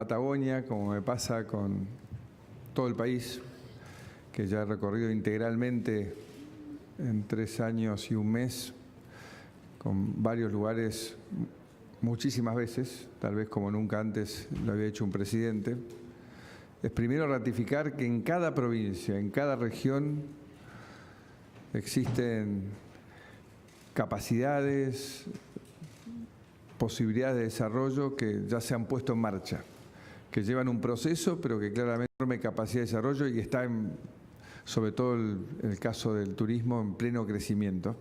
Patagonia, como me pasa con todo el país, que ya he recorrido integralmente en 3 años y un mes, con varios lugares muchísimas veces, tal vez como nunca antes lo había hecho un presidente, es primero ratificar que en cada provincia, en cada región, existen capacidades, posibilidades de desarrollo que ya se han puesto en marcha, que llevan un proceso, pero que claramente tienen capacidad de desarrollo y está, sobre todo en el caso del turismo, en pleno crecimiento.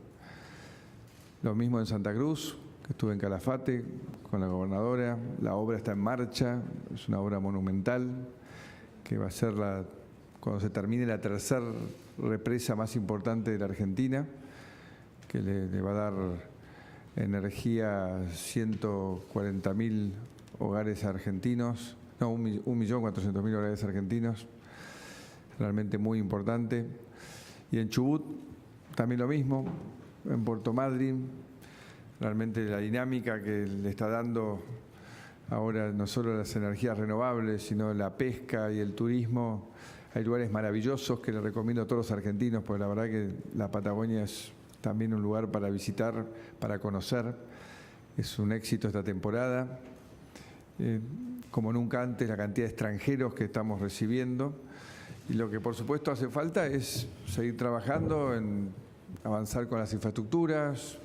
Lo mismo en Santa Cruz, que estuve en Calafate con la gobernadora, la obra está en marcha, es una obra monumental, que va a ser, cuando se termine, la tercera represa más importante de la Argentina, que le va a dar energía a 140.000 hogares argentinos, no, 1.400.000 hogares argentinos, realmente muy importante. Y en Chubut también lo mismo, en Puerto Madryn, realmente la dinámica que le está dando ahora no solo las energías renovables, sino la pesca y el turismo. Hay lugares maravillosos que les recomiendo a todos los argentinos, porque la verdad que la Patagonia es también un lugar para visitar, para conocer. Es un éxito esta temporada. Como nunca antes, la cantidad de extranjeros que estamos recibiendo. Y lo que por supuesto hace falta es seguir trabajando en avanzar con las infraestructuras,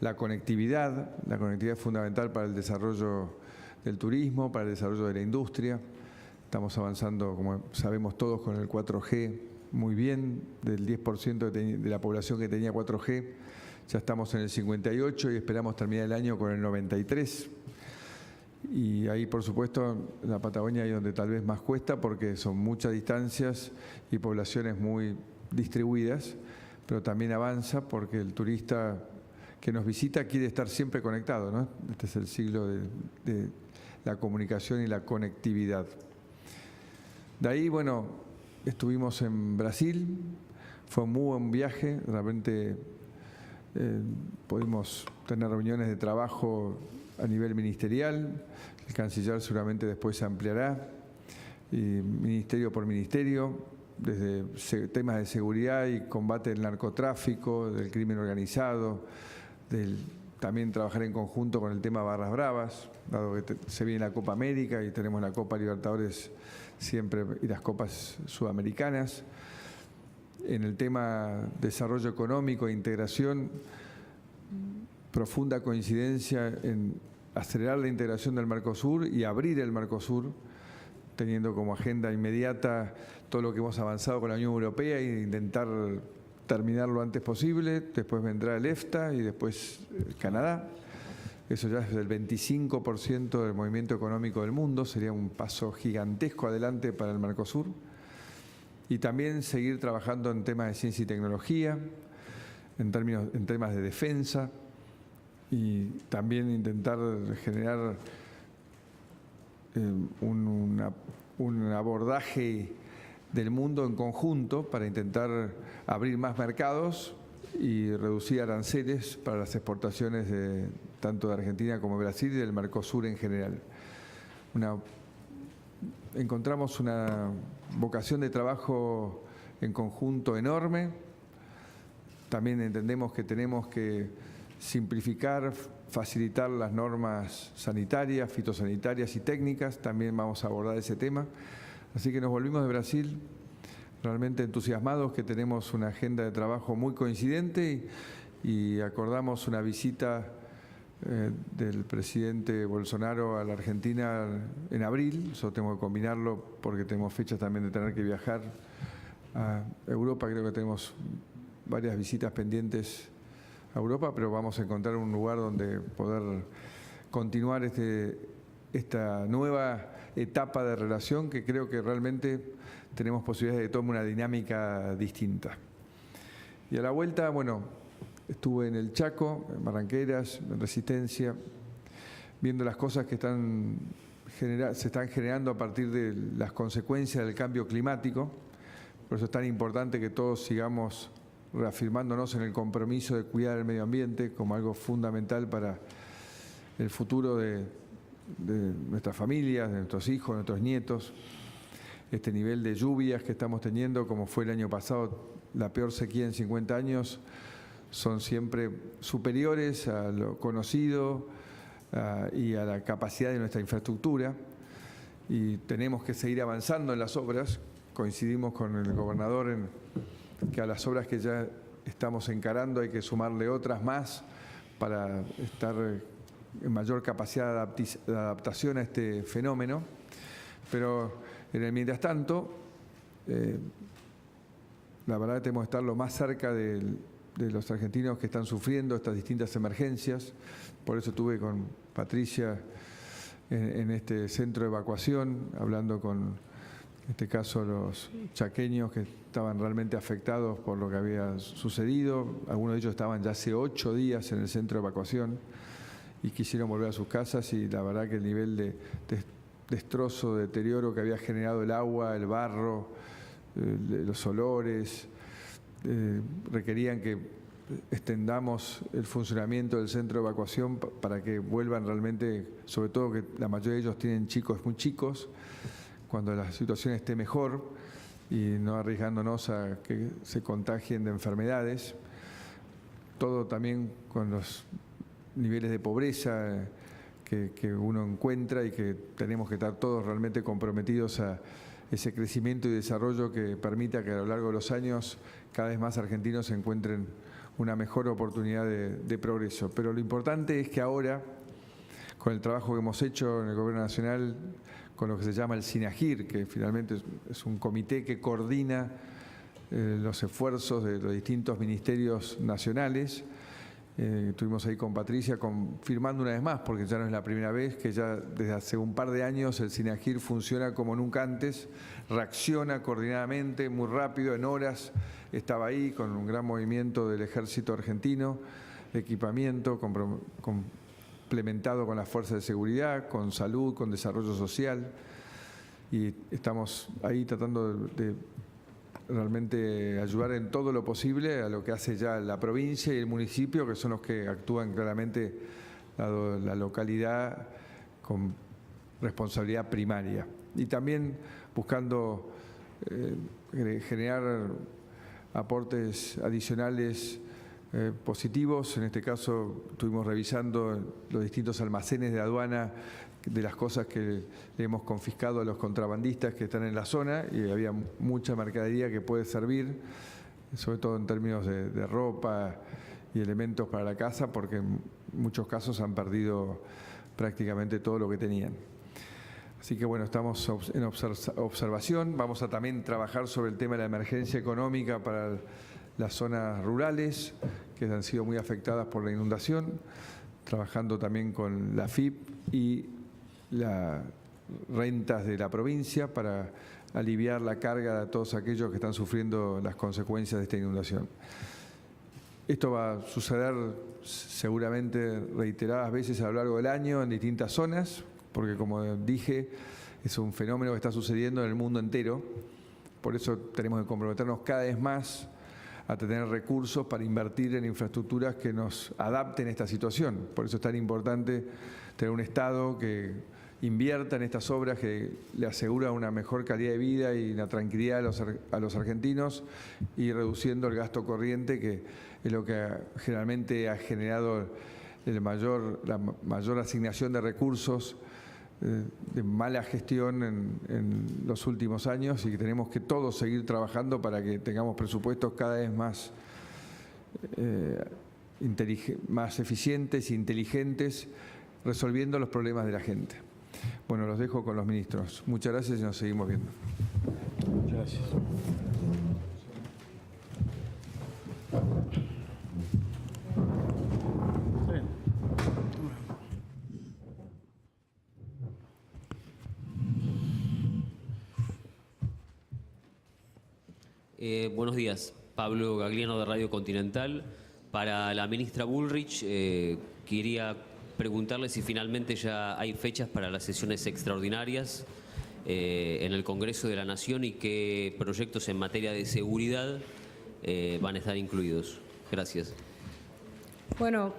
la conectividad. La conectividad es fundamental para el desarrollo del turismo, para el desarrollo de la industria. Estamos avanzando, como sabemos todos, con el 4G muy bien. Del 10% de la población que tenía 4G, ya estamos en el 58% y esperamos terminar el año con el 93%. Y ahí, por supuesto, en la Patagonia es donde tal vez más cuesta, porque son muchas distancias y poblaciones muy distribuidas, pero también avanza porque el turista que nos visita quiere estar siempre conectado, ¿no? Este es el siglo de la comunicación y la conectividad. De ahí, bueno, estuvimos en Brasil, fue un muy buen viaje, realmente pudimos tener reuniones de trabajo a nivel ministerial, el canciller seguramente después se ampliará, y ministerio por ministerio, desde temas de seguridad y combate del narcotráfico, del crimen organizado, también trabajar en conjunto con el tema Barras Bravas, dado que se viene la Copa América y tenemos la Copa Libertadores siempre y las Copas Sudamericanas. En el tema desarrollo económico e integración, profunda coincidencia en acelerar la integración del Mercosur y abrir el Mercosur, teniendo como agenda inmediata todo lo que hemos avanzado con la Unión Europea e intentar terminar lo antes posible. Después vendrá el EFTA y después Canadá. Eso ya es el 25% del movimiento económico del mundo, sería un paso gigantesco adelante para el Mercosur. Y también seguir trabajando en temas de ciencia y tecnología, en temas de defensa, y también intentar generar un abordaje del mundo en conjunto para intentar abrir más mercados y reducir aranceles para las exportaciones tanto de Argentina como de Brasil y del Mercosur en general. Encontramos una vocación de trabajo en conjunto enorme. También entendemos que tenemos que simplificar, facilitar las normas sanitarias, fitosanitarias y técnicas. También vamos a abordar ese tema. Así que nos volvimos de Brasil realmente entusiasmados, que tenemos una agenda de trabajo muy coincidente y acordamos una visita del presidente Bolsonaro a la Argentina en abril. Eso tengo que combinarlo porque tenemos fechas también de tener que viajar a Europa. Creo que tenemos varias visitas pendientes a Europa, pero vamos a encontrar un lugar donde poder continuar esta nueva etapa de relación, que creo que realmente tenemos posibilidades de que tome una dinámica distinta. Y a la vuelta, bueno, estuve en el Chaco, en Barranqueras, en Resistencia, viendo las cosas que se están generando a partir de las consecuencias del cambio climático. Por eso es tan importante que todos sigamos reafirmándonos en el compromiso de cuidar el medio ambiente como algo fundamental para el futuro de de nuestras familias, de nuestros hijos, de nuestros nietos. Este nivel de lluvias que estamos teniendo, como fue el año pasado, la peor sequía en 50 años, son siempre superiores a lo conocido y a la capacidad de nuestra infraestructura. Y tenemos que seguir avanzando en las obras. Coincidimos con el gobernador en que a las obras que ya estamos encarando hay que sumarle otras más para estar en mayor capacidad de adaptación a este fenómeno. Pero en el mientras tanto, la verdad que tenemos que estar lo más cerca de los argentinos que están sufriendo estas distintas emergencias. Por eso estuve con Patricia en este centro de evacuación, hablando con, en este caso, los chaqueños que estaban realmente afectados por lo que había sucedido. Algunos de ellos estaban ya hace 8 días en el centro de evacuación y quisieron volver a sus casas, y la verdad que el nivel de destrozo, de deterioro que había generado el agua, el barro, los olores, requerían que extendamos el funcionamiento del centro de evacuación para que vuelvan realmente, sobre todo que la mayoría de ellos tienen chicos muy chicos, cuando la situación esté mejor y no arriesgándonos a que se contagien de enfermedades. Todo también con los niveles de pobreza que uno encuentra, y que tenemos que estar todos realmente comprometidos a ese crecimiento y desarrollo que permita que a lo largo de los años cada vez más argentinos encuentren una mejor oportunidad de progreso. Pero lo importante es que ahora, con el trabajo que hemos hecho en el Gobierno Nacional, con lo que se llama el SINAGIR, que finalmente es un comité que coordina los esfuerzos de los distintos ministerios nacionales. Estuvimos ahí con Patricia confirmando una vez más, porque ya no es la primera vez, que ya desde hace un par de años el SINAGIR funciona como nunca antes, reacciona coordinadamente, muy rápido, en horas. Estaba ahí con un gran movimiento del ejército argentino, de equipamiento complementado con las fuerzas de seguridad, con salud, con desarrollo social, y estamos ahí tratando de realmente ayudar en todo lo posible a lo que hace ya la provincia y el municipio, que son los que actúan claramente la localidad con responsabilidad primaria. Y también buscando generar aportes adicionales positivos. En este caso estuvimos revisando los distintos almacenes de aduana de las cosas que le hemos confiscado a los contrabandistas que están en la zona, y había mucha mercadería que puede servir, sobre todo en términos de ropa y elementos para la casa, porque en muchos casos han perdido prácticamente todo lo que tenían. Así que bueno, estamos en observación. Vamos a también trabajar sobre el tema de la emergencia económica para las zonas rurales que han sido muy afectadas por la inundación, trabajando también con la AFIP y las rentas de la provincia para aliviar la carga de todos aquellos que están sufriendo las consecuencias de esta inundación. Esto va a suceder seguramente reiteradas veces a lo largo del año en distintas zonas, porque como dije, es un fenómeno que está sucediendo en el mundo entero. Por eso tenemos que comprometernos cada vez más a tener recursos para invertir en infraestructuras que nos adapten a esta situación. Por eso es tan importante tener un Estado que invierta en estas obras, que le asegura una mejor calidad de vida y una tranquilidad a los argentinos, y reduciendo el gasto corriente, que es lo que generalmente ha generado la mayor asignación de recursos de mala gestión en los últimos años, y que tenemos que todos seguir trabajando para que tengamos presupuestos cada vez más eficientes e inteligentes, resolviendo los problemas de la gente. Bueno, los dejo con los ministros. Muchas gracias y nos seguimos viendo. Muchas gracias. Buenos días, Pablo Gagliano de Radio Continental. Para la ministra Bullrich, quería preguntarle si finalmente ya hay fechas para las sesiones extraordinarias en el Congreso de la Nación y qué proyectos en materia de seguridad van a estar incluidos. Gracias. Bueno,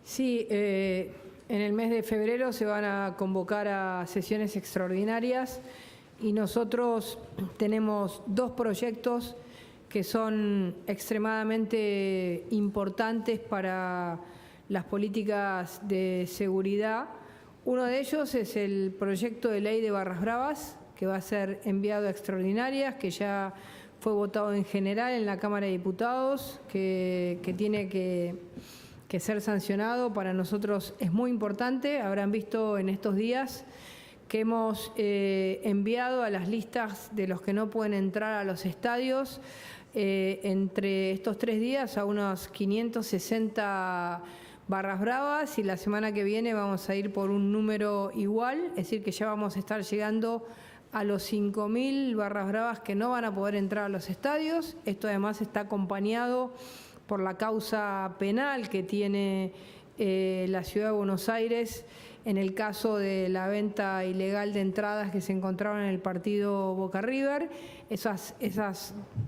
sí, En el mes de febrero se van a convocar a sesiones extraordinarias y nosotros tenemos 2 proyectos que son extremadamente importantes para las políticas de seguridad. Uno de ellos es el proyecto de ley de barras bravas, que va a ser enviado a extraordinarias, que ya fue votado en general en la Cámara de Diputados, que tiene que ser sancionado. Para nosotros es muy importante. Habrán visto en estos días que hemos enviado a las listas de los que no pueden entrar a los estadios entre estos 3 días a unos 560 barras bravas, y la semana que viene vamos a ir por un número igual, es decir que ya vamos a estar llegando a los 5.000 barras bravas que no van a poder entrar a los estadios. Esto además está acompañado por la causa penal que tiene la Ciudad de Buenos Aires en el caso de la venta ilegal de entradas que se encontraron en el partido Boca River. Esas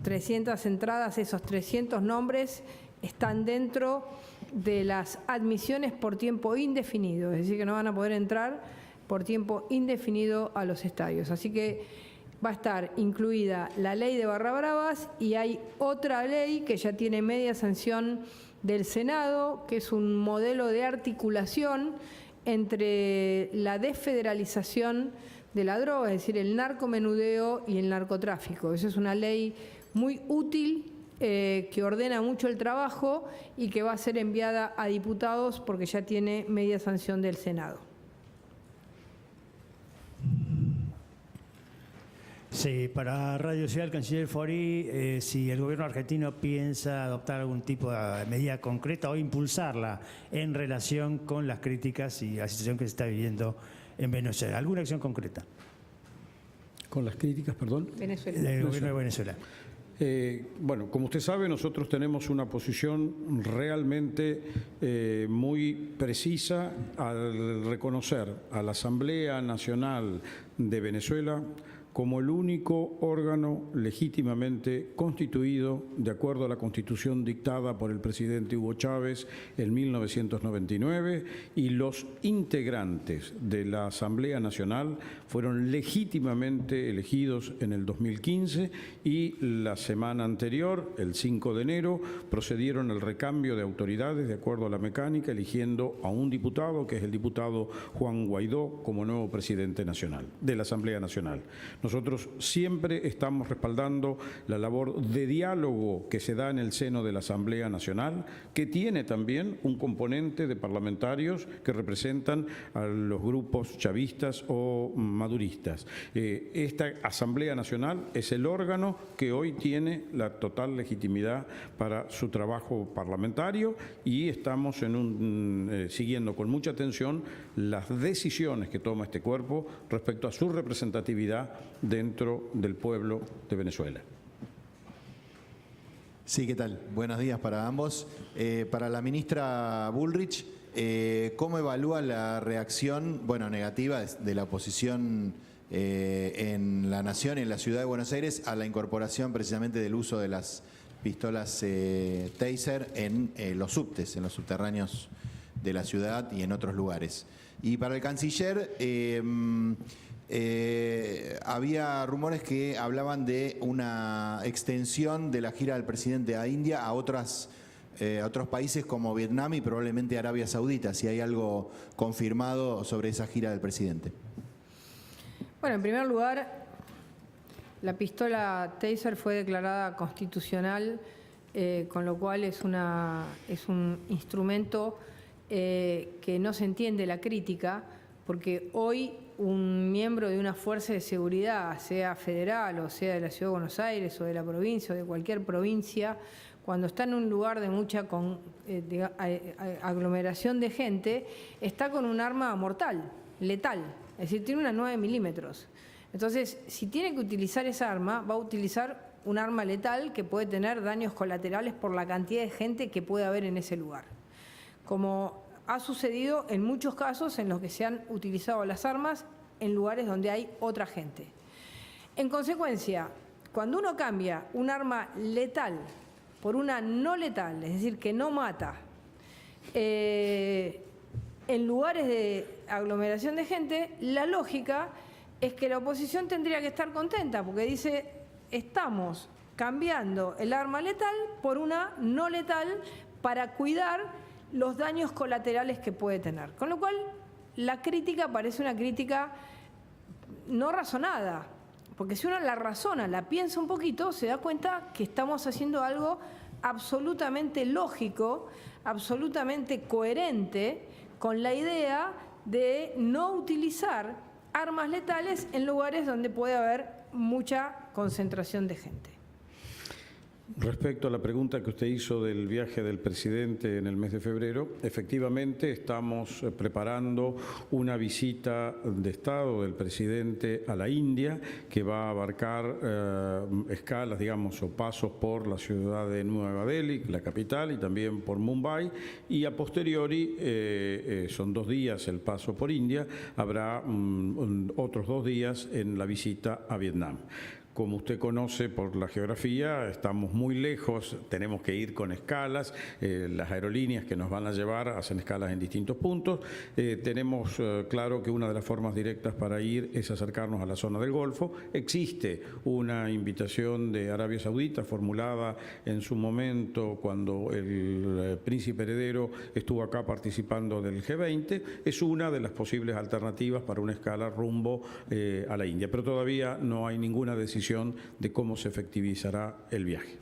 300 entradas, esos 300 nombres están dentro de las admisiones por tiempo indefinido, es decir que no van a poder entrar por tiempo indefinido a los estadios. Así que va a estar incluida la ley de barras bravas y hay otra ley que ya tiene media sanción del Senado, que es un modelo de articulación entre la desfederalización de la droga, es decir, el narcomenudeo y el narcotráfico. Esa es una ley muy útil que ordena mucho el trabajo y que va a ser enviada a diputados porque ya tiene media sanción del Senado. Sí, para Radio Ciudad, el canciller Fori, si el gobierno argentino piensa adoptar algún tipo de medida concreta o impulsarla en relación con las críticas y la situación que se está viviendo en Venezuela. ¿Alguna acción concreta? Con las críticas, perdón. Venezuela. Del gobierno de Venezuela. Bueno, como usted sabe, nosotros tenemos una posición realmente muy precisa al reconocer a la Asamblea Nacional de Venezuela como el único órgano legítimamente constituido de acuerdo a la Constitución dictada por el presidente Hugo Chávez en 1999, y los integrantes de la Asamblea Nacional fueron legítimamente elegidos en el 2015 y la semana anterior, el 5 de enero, procedieron al recambio de autoridades de acuerdo a la mecánica, eligiendo a un diputado, que es el diputado Juan Guaidó, como nuevo presidente nacional de la Asamblea Nacional. Nosotros siempre estamos respaldando la labor de diálogo que se da en el seno de la Asamblea Nacional, que tiene también un componente de parlamentarios que representan a los grupos chavistas o maduristas. Esta Asamblea Nacional es el órgano que hoy tiene la total legitimidad para su trabajo parlamentario, y estamos siguiendo con mucha atención las decisiones que toma este cuerpo respecto a su representatividad dentro del pueblo de Venezuela. Sí, ¿qué tal? Buenos días para ambos. Para la ministra Bullrich, ¿cómo evalúa la reacción, negativa de la oposición en la Nación y en la Ciudad de Buenos Aires a la incorporación precisamente del uso de las pistolas Taser en los subtes, en los subterráneos de la ciudad y en otros lugares? Y para el canciller, había rumores que hablaban de una extensión de la gira del presidente a India a otros países como Vietnam y probablemente Arabia Saudita, si hay algo confirmado sobre esa gira del presidente. Bueno, en primer lugar, la pistola Taser fue declarada constitucional, con lo cual es un instrumento que no se entiende la crítica, porque hoy un miembro de una fuerza de seguridad, sea federal o sea de la Ciudad de Buenos Aires o de la provincia o de cualquier provincia, cuando está en un lugar de mucha aglomeración de gente, está con un arma mortal, letal, es decir, tiene una 9 milímetros. Entonces, si tiene que utilizar esa arma, va a utilizar un arma letal que puede tener daños colaterales por la cantidad de gente que puede haber en ese lugar. Como ha sucedido en muchos casos en los que se han utilizado las armas en lugares donde hay otra gente. En consecuencia, cuando uno cambia un arma letal por una no letal, es decir, que no mata, en lugares de aglomeración de gente, la lógica es que la oposición tendría que estar contenta, porque dice, estamos cambiando el arma letal por una no letal para cuidar los daños colaterales que puede tener. Con lo cual, la crítica parece una crítica no razonada, porque si uno la razona, la piensa un poquito, se da cuenta que estamos haciendo algo absolutamente lógico, absolutamente coherente con la idea de no utilizar armas letales en lugares donde puede haber mucha concentración de gente. Respecto a la pregunta que usted hizo del viaje del presidente en el mes de febrero, efectivamente estamos preparando una visita de Estado del presidente a la India que va a abarcar escalas, digamos, o pasos por la ciudad de Nueva Delhi, la capital, y también por Mumbai, y a posteriori, son 2 días el paso por India, habrá otros 2 días en la visita a Vietnam. Como usted conoce por la geografía, estamos muy lejos, tenemos que ir con escalas, las aerolíneas que nos van a llevar hacen escalas en distintos puntos. Tenemos claro que una de las formas directas para ir es acercarnos a la zona del Golfo. Existe una invitación de Arabia Saudita formulada en su momento cuando el príncipe heredero estuvo acá participando del G20. Es una de las posibles alternativas para una escala rumbo a la India, pero todavía no hay ninguna decisión de cómo se efectivizará el viaje.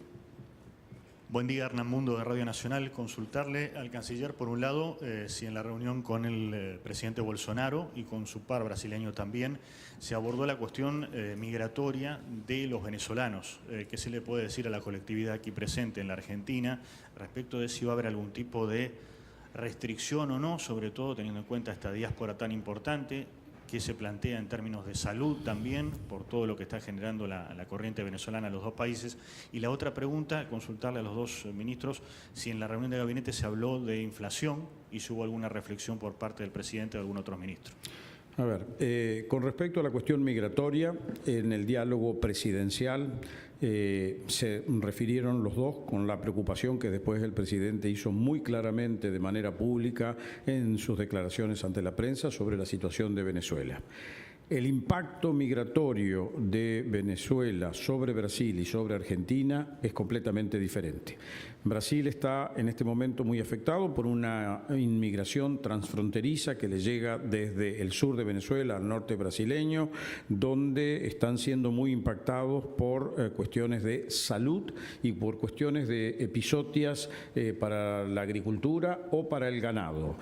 Buen día, Hernán Mundo de Radio Nacional. Consultarle al canciller, por un lado, si en la reunión con el presidente Bolsonaro y con su par brasileño también se abordó la cuestión migratoria de los venezolanos. ¿Qué se le puede decir a la colectividad aquí presente en la Argentina respecto de si va a haber algún tipo de restricción o no, sobre todo teniendo en cuenta esta diáspora tan importante? ¿Qué se plantea en términos de salud también, por todo lo que está generando la corriente venezolana en los 2 países? Y la otra pregunta, consultarle a los 2 ministros si en la reunión de gabinete se habló de inflación y si hubo alguna reflexión por parte del presidente o de algún otro ministro. A ver, con respecto a la cuestión migratoria, en el diálogo presidencial se refirieron los 2 con la preocupación que después el presidente hizo muy claramente de manera pública en sus declaraciones ante la prensa sobre la situación de Venezuela. El impacto migratorio de Venezuela sobre Brasil y sobre Argentina es completamente diferente. Brasil está en este momento muy afectado por una inmigración transfronteriza que le llega desde el sur de Venezuela al norte brasileño, donde están siendo muy impactados por cuestiones de salud y por cuestiones de episodias para la agricultura o para el ganado.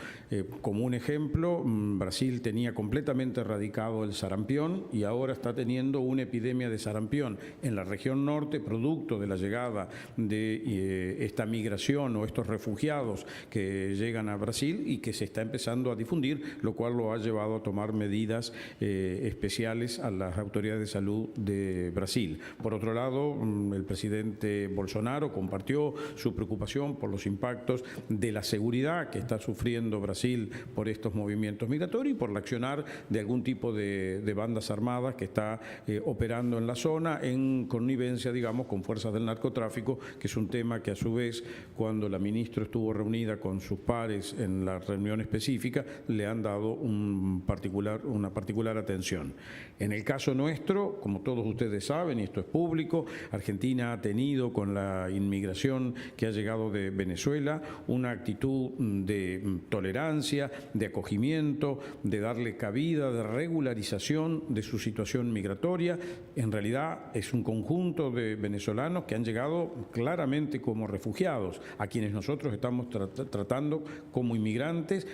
Como un ejemplo, Brasil tenía completamente erradicado el sarampión y ahora está teniendo una epidemia de sarampión en la región norte, producto de la llegada de esta migración o estos refugiados que llegan a Brasil y que se está empezando a difundir, lo cual lo ha llevado a tomar medidas especiales a las autoridades de salud de Brasil. Por otro lado, el presidente Bolsonaro compartió su preocupación por los impactos de la seguridad que está sufriendo Brasil por estos movimientos migratorios y por el accionar de algún tipo de bandas armadas que está operando en la zona en connivencia, digamos, con fuerzas del narcotráfico, que es un tema que a su vez, cuando la ministra estuvo reunida con sus pares en la reunión específica, le han dado una particular atención. En el caso nuestro, como todos ustedes saben, y esto es público, Argentina ha tenido con la inmigración que ha llegado de Venezuela una actitud de tolerancia, de acogimiento, de darle cabida, de regularización de su situación migratoria. En realidad es un conjunto de venezolanos que han llegado claramente como refugiados, a quienes nosotros estamos tratando como inmigrantes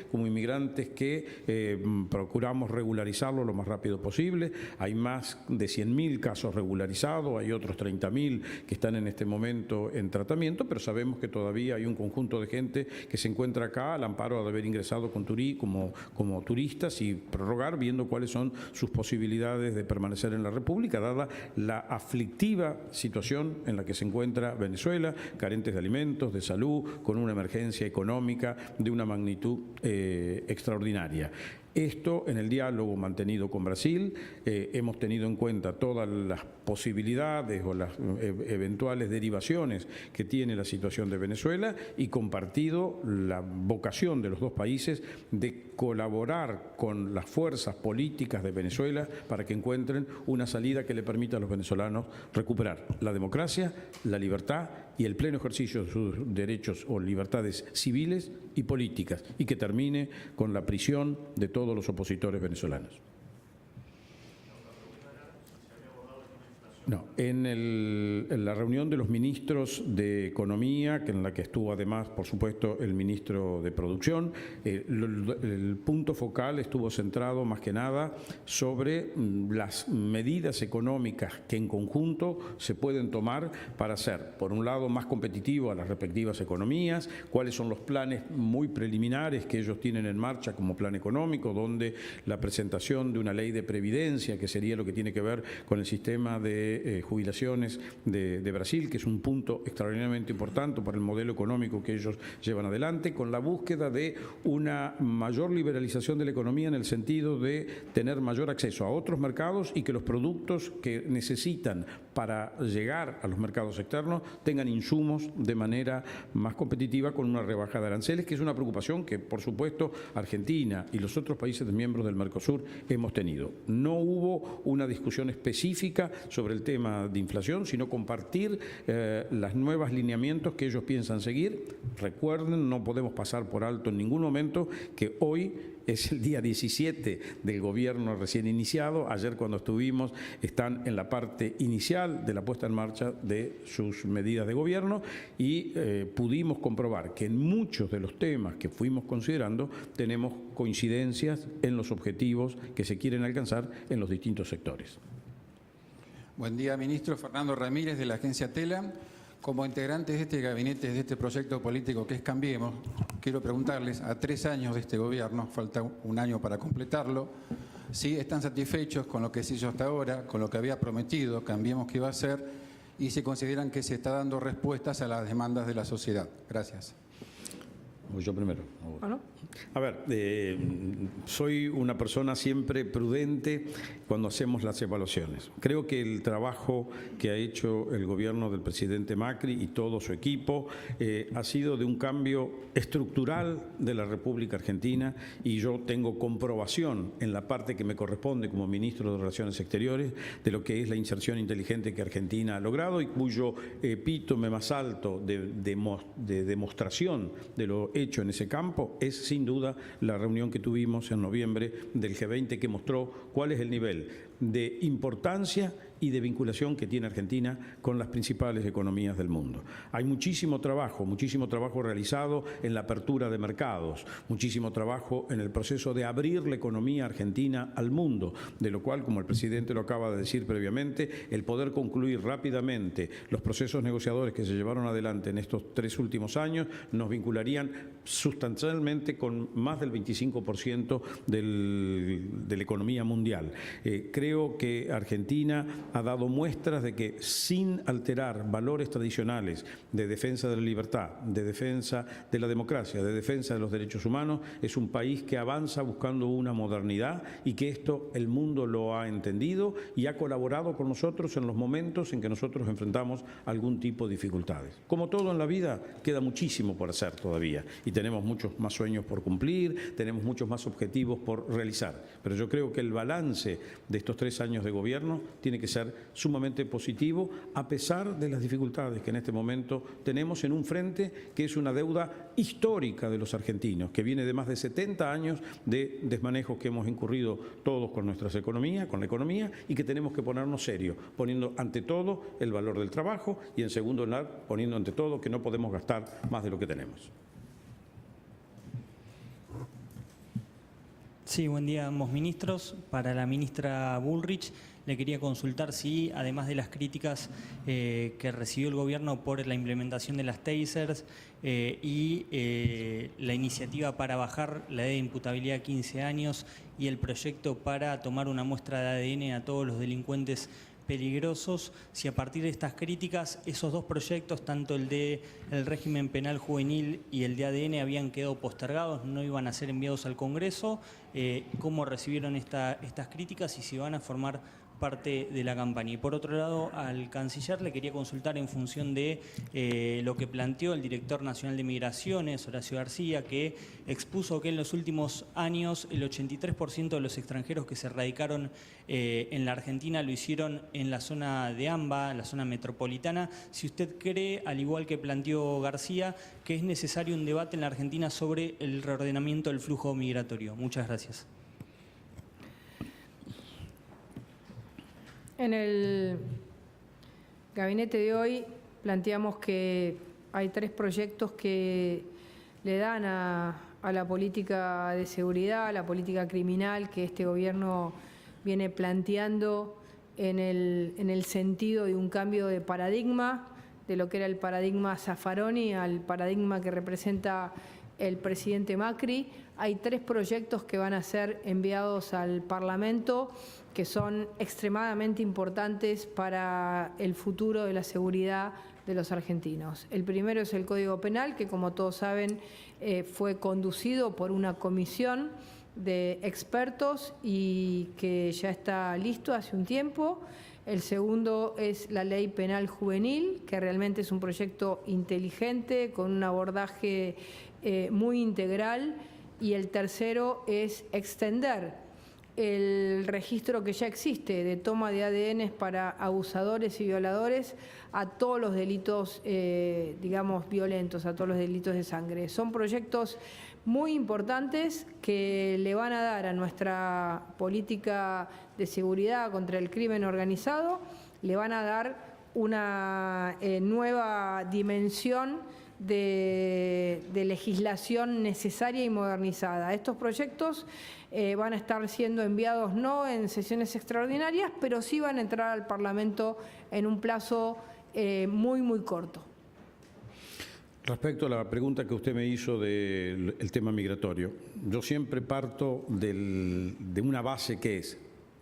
que procuramos regularizarlo lo más rápido posible. Hay más de 100.000 casos regularizados, hay otros 30.000 que están en este momento en tratamiento, pero sabemos que todavía hay un conjunto de gente que se encuentra acá al amparo de haber ingresado como turistas y prorrogar, viendo cuáles son sus posibilidades de permanecer en la República, dada la aflictiva situación en la que se encuentra Venezuela, carentes de alimentos, de salud, con una emergencia económica de una magnitud extraordinaria. Esto en el diálogo mantenido con Brasil, hemos tenido en cuenta todas las posibilidades o las eventuales derivaciones que tiene la situación de Venezuela y compartido la vocación de los dos países de colaborar con las fuerzas políticas de Venezuela para que encuentren una salida que le permita a los venezolanos recuperar la democracia, la libertad y el pleno ejercicio de sus derechos o libertades civiles y políticas, y que termine con la prisión de todos los opositores venezolanos. No, en la reunión de los ministros de Economía, en la que estuvo además, por supuesto, el ministro de Producción, el punto focal estuvo centrado más que nada sobre las medidas económicas que en conjunto se pueden tomar para hacer, por un lado, más competitivo a las respectivas economías, cuáles son los planes muy preliminares que ellos tienen en marcha como plan económico, donde la presentación de una ley de previdencia, que sería lo que tiene que ver con el sistema de jubilaciones de Brasil, que es un punto extraordinariamente importante para el modelo económico que ellos llevan adelante, con la búsqueda de una mayor liberalización de la economía en el sentido de tener mayor acceso a otros mercados y que los productos que necesitan para llegar a los mercados externos tengan insumos de manera más competitiva con una rebaja de aranceles, que es una preocupación que, por supuesto, Argentina y los otros países miembros del Mercosur hemos tenido. No hubo una discusión específica sobre el tema de inflación, sino compartir los nuevos lineamientos que ellos piensan seguir. Recuerden, no podemos pasar por alto en ningún momento que hoy es el día 17 del gobierno recién iniciado. Ayer cuando estuvimos están en la parte inicial de la puesta en marcha de sus medidas de gobierno y pudimos comprobar que en muchos de los temas que fuimos considerando tenemos coincidencias en los objetivos que se quieren alcanzar en los distintos sectores. Buen día, ministro. Fernando Ramírez, de la agencia TELA. Como integrantes de este gabinete, de este proyecto político que es Cambiemos, quiero preguntarles, a 3 años de este gobierno, falta un año para completarlo, si están satisfechos con lo que se hizo hasta ahora, con lo que había prometido Cambiemos que iba a hacer, y si consideran que se está dando respuestas a las demandas de la sociedad. Gracias. Voy yo primero. Bueno. A ver, soy una persona siempre prudente cuando hacemos las evaluaciones. Creo que el trabajo que ha hecho el gobierno del presidente Macri y todo su equipo ha sido de un cambio estructural de la República Argentina, y yo tengo comprobación en la parte que me corresponde como ministro de Relaciones Exteriores de lo que es la inserción inteligente que Argentina ha logrado y cuyo epítome más alto de demostración de lo hecho en ese campo es sin duda la reunión que tuvimos en noviembre del G20, que mostró cuál es el nivel de importancia y de vinculación que tiene Argentina con las principales economías del mundo. Hay muchísimo trabajo realizado en la apertura de mercados, muchísimo trabajo en el proceso de abrir la economía argentina al mundo, de lo cual, como el presidente lo acaba de decir previamente, el poder concluir rápidamente los procesos negociadores que se llevaron adelante en estos 3 últimos años nos vincularían sustancialmente con más del 25% de la economía mundial. Creo que Argentina ha dado muestras de que, sin alterar valores tradicionales de defensa de la libertad, de defensa de la democracia, de defensa de los derechos humanos, es un país que avanza buscando una modernidad, y que esto el mundo lo ha entendido y ha colaborado con nosotros en los momentos en que nosotros enfrentamos algún tipo de dificultades. Como todo en la vida, queda muchísimo por hacer todavía y tenemos muchos más sueños por cumplir, tenemos muchos más objetivos por realizar, pero yo creo que el balance de estos 3 años de gobierno tiene que ser sumamente positivo, a pesar de las dificultades que en este momento tenemos en un frente que es una deuda histórica de los argentinos, que viene de más de 70 años de desmanejos que hemos incurrido todos con nuestras economías, con la economía, y que tenemos que ponernos serios, poniendo ante todo el valor del trabajo y, en segundo lugar, poniendo ante todo que no podemos gastar más de lo que tenemos. Sí, buen día a ambos ministros. Para la ministra Bullrich, le quería consultar si, además de las críticas que recibió el gobierno por la implementación de las tasers y la iniciativa para bajar la edad de imputabilidad a 15 años y el proyecto para tomar una muestra de ADN a todos los delincuentes peligrosos si a partir de estas críticas esos dos proyectos, tanto el de el régimen penal juvenil y el de ADN, habían quedado postergados, no iban a ser enviados al Congreso. ¿Cómo recibieron estas críticas y si van a formar parte de la campaña? Y por otro lado, al canciller le quería consultar en función de lo que planteó el director nacional de Migraciones, Horacio García, que expuso que en los últimos años el 83% de los extranjeros que se radicaron en la Argentina lo hicieron en la zona de AMBA, en la zona metropolitana. Si usted cree, al igual que planteó García, que es necesario un debate en la Argentina sobre el reordenamiento del flujo migratorio. Muchas gracias. En el gabinete de hoy planteamos que hay 3 proyectos que le dan a la política de seguridad, a la política criminal que este gobierno viene planteando en el sentido de un cambio de paradigma, de lo que era el paradigma Zaffaroni al paradigma que representa el presidente Macri. Hay 3 proyectos que van a ser enviados al Parlamento que son extremadamente importantes para el futuro de la seguridad de los argentinos. El primero es el Código Penal, que como todos saben fue conducido por una comisión de expertos y que ya está listo hace un tiempo. El segundo es la Ley Penal Juvenil, que realmente es un proyecto inteligente, con un abordaje muy integral. Y el tercero es extender el registro que ya existe de toma de ADN para abusadores y violadores a todos los delitos, digamos, violentos, a todos los delitos de sangre. Son proyectos muy importantes que le van a dar a nuestra política de seguridad contra el crimen organizado, le van a dar una nueva dimensión de legislación necesaria y modernizada. Estos proyectos van a estar siendo enviados no en sesiones extraordinarias, pero sí van a entrar al Parlamento en un plazo muy corto. Respecto a la pregunta que usted me hizo del tema migratorio, yo siempre parto de una base que es: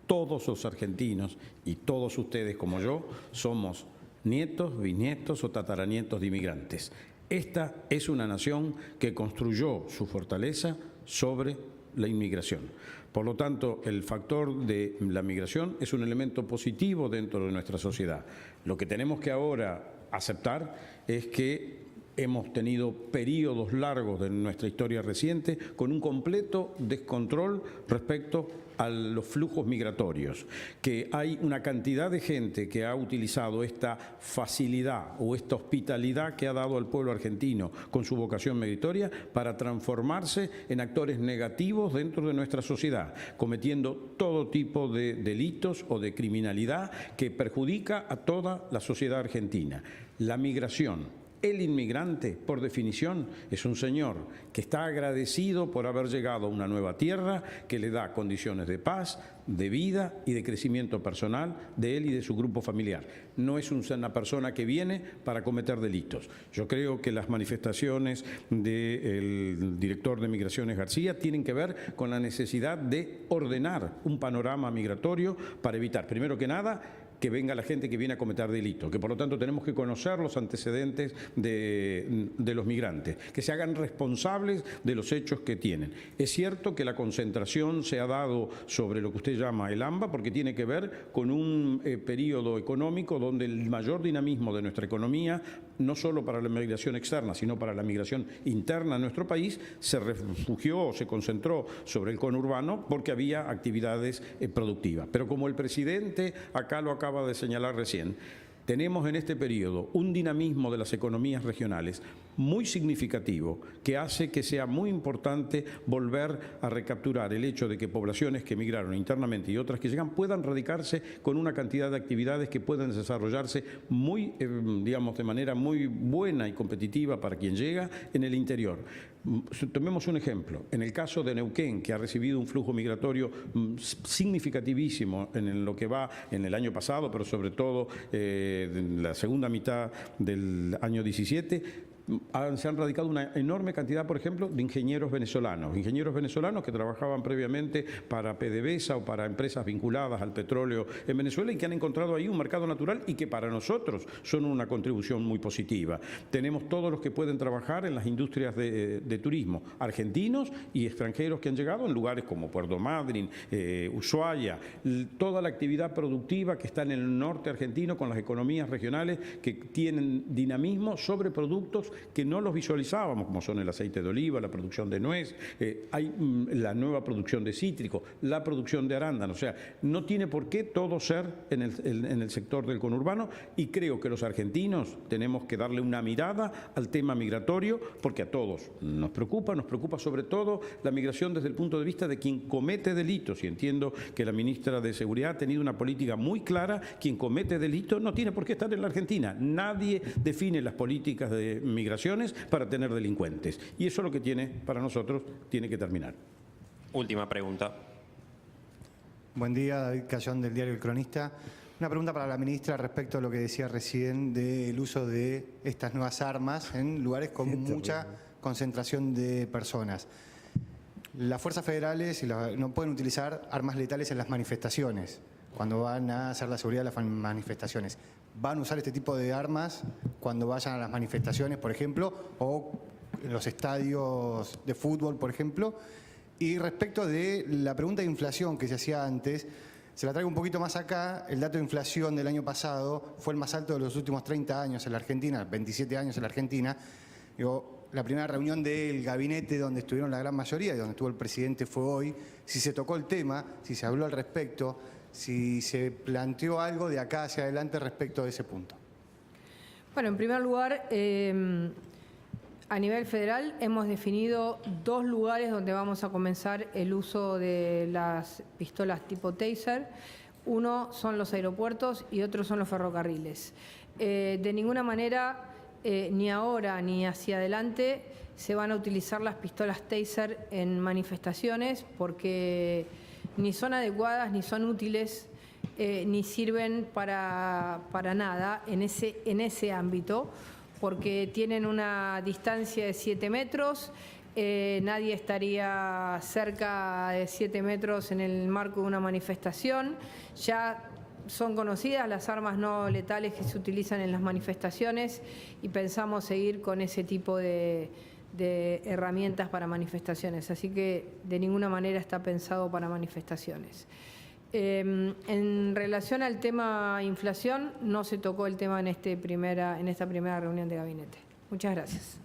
todos los argentinos y todos ustedes como yo somos nietos, bisnietos o tataranietos de inmigrantes. Esta es una nación que construyó su fortaleza sobre la inmigración. Por lo tanto, el factor de la migración es un elemento positivo dentro de nuestra sociedad. Lo que tenemos que ahora aceptar es que hemos tenido periodos largos de nuestra historia reciente con un completo descontrol respecto a los flujos migratorios, que hay una cantidad de gente que ha utilizado esta facilidad o esta hospitalidad que ha dado al pueblo argentino con su vocación migratoria para transformarse en actores negativos dentro de nuestra sociedad, cometiendo todo tipo de delitos o de criminalidad que perjudica a toda la sociedad argentina. La migración, el inmigrante, por definición, es un señor que está agradecido por haber llegado a una nueva tierra que le da condiciones de paz, de vida y de crecimiento personal de él y de su grupo familiar. No es una persona que viene para cometer delitos. Yo creo que las manifestaciones del director de Migraciones García tienen que ver con la necesidad de ordenar un panorama migratorio para evitar, primero que nada, que venga la gente que viene a cometer delitos, que por lo tanto tenemos que conocer los antecedentes de los migrantes, que se hagan responsables de los hechos que tienen. Es cierto que la concentración se ha dado sobre lo que usted llama el AMBA, porque tiene que ver con un periodo económico donde el mayor dinamismo de nuestra economía, no solo para la migración externa, sino para la migración interna a nuestro país, se refugió o se concentró sobre el conurbano porque había actividades productivas. Pero como el presidente acá lo acaba de señalar recién, tenemos en este periodo un dinamismo de las economías regionales muy significativo que hace que sea muy importante volver a recapturar el hecho de que poblaciones que emigraron internamente y otras que llegan puedan radicarse con una cantidad de actividades que puedan desarrollarse muy, digamos, de manera muy buena y competitiva para quien llega en el interior. Tomemos un ejemplo. En el caso de Neuquén, que ha recibido un flujo migratorio significativísimo en lo que va en el año pasado, pero sobre todo en la segunda mitad del año 17, se han radicado una enorme cantidad, por ejemplo, de ingenieros venezolanos que trabajaban previamente para PDVSA o para empresas vinculadas al petróleo en Venezuela y que han encontrado ahí un mercado natural y que para nosotros son una contribución muy positiva. Tenemos todos los que pueden trabajar en las industrias de turismo, argentinos y extranjeros que han llegado en lugares como Puerto Madryn, Ushuaia, toda la actividad productiva que está en el norte argentino con las economías regionales que tienen dinamismo sobre productos que no los visualizábamos, como son el aceite de oliva, la producción de nuez, hay la nueva producción de cítrico, la producción de arándano. O sea, no tiene por qué todo ser en el sector del conurbano, y creo que los argentinos tenemos que darle una mirada al tema migratorio, porque a todos nos preocupa sobre todo la migración desde el punto de vista de quien comete delitos, y entiendo que la ministra de Seguridad ha tenido una política muy clara: quien comete delitos no tiene por qué estar en la Argentina. Nadie define las políticas de migraciones para tener delincuentes, y eso es lo que para nosotros tiene que terminar. Última pregunta. Buen día, David Cayón, del diario El Cronista. Una pregunta para la ministra respecto a lo que decía recién del uso de estas nuevas armas en lugares con mucha concentración de personas. Las fuerzas federales no pueden utilizar armas letales en las manifestaciones, cuando van a hacer la seguridad de las manifestaciones. ¿Van a usar este tipo de armas cuando vayan a las manifestaciones, por ejemplo, o en los estadios de fútbol, por ejemplo? Y respecto de la pregunta de inflación que se hacía antes, se la traigo un poquito más acá. El dato de inflación del año pasado fue el más alto de los últimos 30 años en la Argentina, 27 años en la Argentina. La primera reunión del gabinete donde estuvieron la gran mayoría y donde estuvo el presidente fue hoy. Si se tocó el tema, si se habló al respecto, si se planteó algo de acá hacia adelante respecto de ese punto. Bueno, en primer lugar, a nivel federal hemos definido 2 lugares donde vamos a comenzar el uso de las pistolas tipo taser. Uno son los aeropuertos y otro son los ferrocarriles. De ninguna manera, ni ahora ni hacia adelante, se van a utilizar las pistolas taser en manifestaciones, porque ni son adecuadas, ni son útiles, ni sirven para nada en ese ámbito, porque tienen una distancia de 7 metros, nadie estaría cerca de 7 metros en el marco de una manifestación. Ya son conocidas las armas no letales que se utilizan en las manifestaciones y pensamos seguir con ese tipo de herramientas para manifestaciones, así que de ninguna manera está pensado para manifestaciones. En relación al tema inflación, no se tocó el tema en esta primera reunión de gabinete. Muchas gracias.